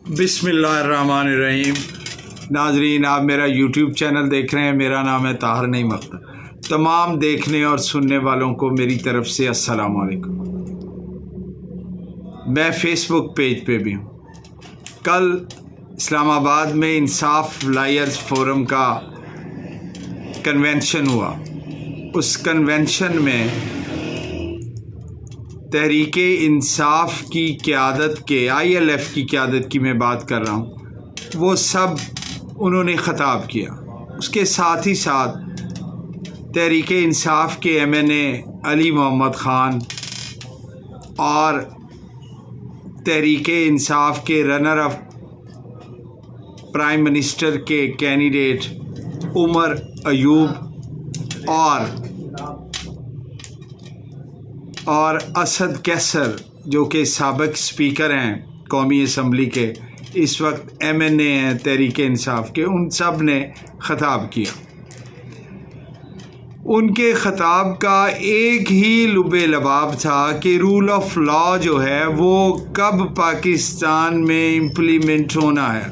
بسم اللہ الرحمن الرحیم۔ ناظرین، آپ میرا یوٹیوب چینل دیکھ رہے ہیں، میرا نام ہے طاہر نعیم اختر۔ تمام دیکھنے اور سننے والوں کو میری طرف سے السلام علیکم۔ میں فیس بک پیج پہ بھی ہوں۔ کل اسلام آباد میں انصاف لائرز فورم کا کنونشن ہوا۔ اس کنونشن میں تحریک انصاف کی قیادت کے ILF کی قیادت کی میں بات کر رہا ہوں، وہ سب انہوں نے خطاب کیا۔ اس کے ساتھ ہی ساتھ تحریک انصاف کے MNA علی محمد خان اور تحریک انصاف کے رنر اپ پرائم منسٹر کے کینڈیڈیٹ عمر ایوب اور اسد کیسر، جو کہ سابق اسپیکر ہیں قومی اسمبلی کے، اس وقت MNA ہیں تحریک انصاف کے، ان سب نے خطاب کیا۔ ان کے خطاب کا ایک ہی لب لباب تھا کہ رول آف لا جو ہے وہ کب پاکستان میں امپلیمنٹ ہونا ہے۔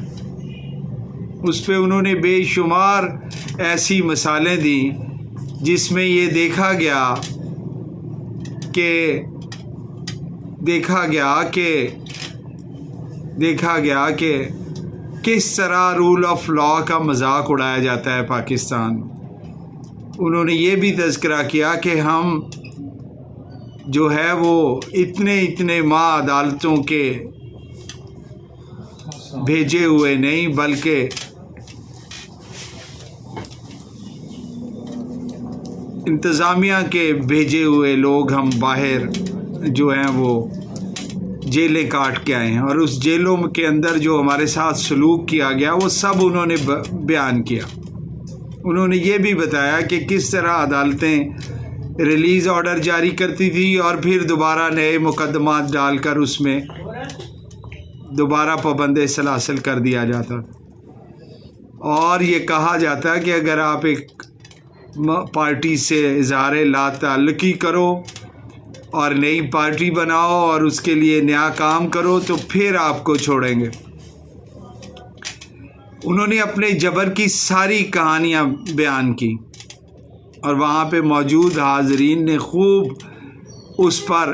اس پہ انہوں نے بے شمار ایسی مثالیں دیں جس میں یہ دیکھا گیا کہ کس طرح رول آف لا کا مذاق اڑایا جاتا ہے پاکستان۔ انہوں نے یہ بھی تذکرہ کیا کہ ہم جو ہے وہ اتنے ماہ عدالتوں کے بھیجے ہوئے نہیں، بلکہ انتظامیہ کے بھیجے ہوئے لوگ ہم باہر جو ہیں وہ جیلیں کاٹ کے آئے ہیں، اور اس جیلوں کے اندر جو ہمارے ساتھ سلوک کیا گیا وہ سب انہوں نے بیان کیا۔ انہوں نے یہ بھی بتایا کہ کس طرح عدالتیں ریلیز آرڈر جاری کرتی تھی اور پھر دوبارہ نئے مقدمات ڈال کر اس میں دوبارہ پابند سلاسل کر دیا جاتا، اور یہ کہا جاتا ہے کہ اگر آپ ایک پارٹی سے اظہار لا تعلقی کرو اور نئی پارٹی بناؤ اور اس کے لیے نیا کام کرو تو پھر آپ کو چھوڑیں گے۔ انہوں نے اپنے جبر کی ساری کہانیاں بیان کی، اور وہاں پہ موجود حاضرین نے خوب اس پر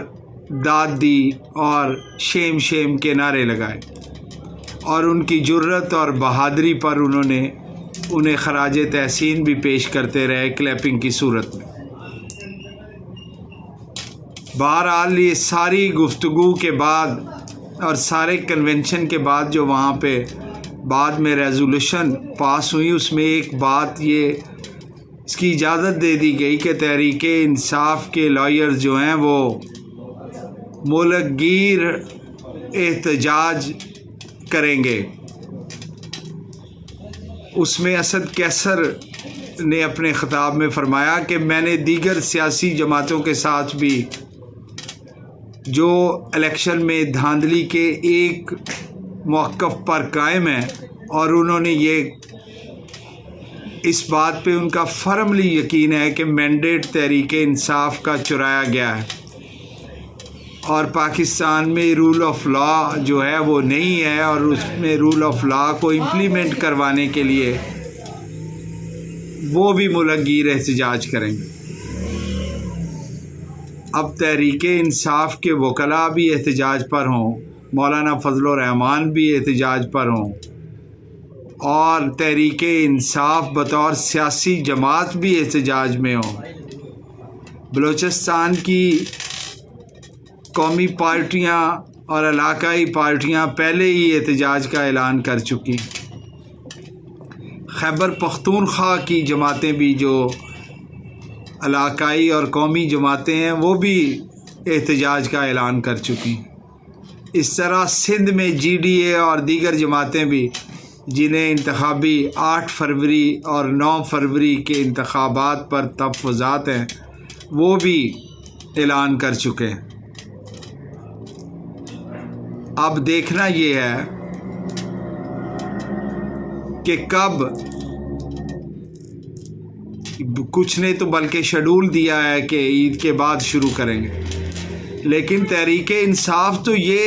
داد دی اور شیم کے نعرے لگائے، اور ان کی جرت اور بہادری پر انہیں خراج تحسین بھی پیش کرتے رہے کلیپنگ کی صورت میں۔ بہرحال یہ ساری گفتگو کے بعد اور سارے کنونشن کے بعد جو وہاں پہ بعد میں ریزولوشن پاس ہوئی، اس میں ایک بات اس کی اجازت دے دی گئی کہ تحریک انصاف کے لائر جو ہیں وہ ملک گیر احتجاج کریں گے۔ اس میں اسد کیسر نے اپنے خطاب میں فرمایا کہ میں نے دیگر سیاسی جماعتوں کے ساتھ بھی جو الیکشن میں دھاندلی کے ایک موقف پر قائم ہیں، اور انہوں نے اس بات پہ ان کا فرملی یقین ہے کہ مینڈیٹ تحریک انصاف کا چرایا گیا ہے، اور پاکستان میں رول آف لا جو ہے وہ نہیں ہے، اور اس میں رول آف لا کو امپلیمنٹ کروانے کے لیے وہ بھی ملک گیر احتجاج کریں گے۔ اب تحریک انصاف کے وکلاء بھی احتجاج پر ہوں، مولانا فضل الرحمان بھی احتجاج پر ہوں، اور تحریک انصاف بطور سیاسی جماعت بھی احتجاج میں ہوں۔ بلوچستان کی قومی پارٹیاں اور علاقائی پارٹیاں پہلے ہی احتجاج کا اعلان کر چکی۔ خیبر پختونخوا کی جماعتیں بھی، جو علاقائی اور قومی جماعتیں ہیں، وہ بھی احتجاج کا اعلان کر چکی۔ اس طرح سندھ میں GDA اور دیگر جماعتیں بھی، جنہیں انتخابی 8 فروری اور 9 فروری کے انتخابات پر تحفظات ہیں، وہ بھی اعلان کر چکے ہیں۔ اب دیکھنا یہ ہے کہ کب، کچھ نے تو بلکہ شیڈول دیا ہے کہ عید کے بعد شروع کریں گے، لیکن تحریک انصاف تو یہ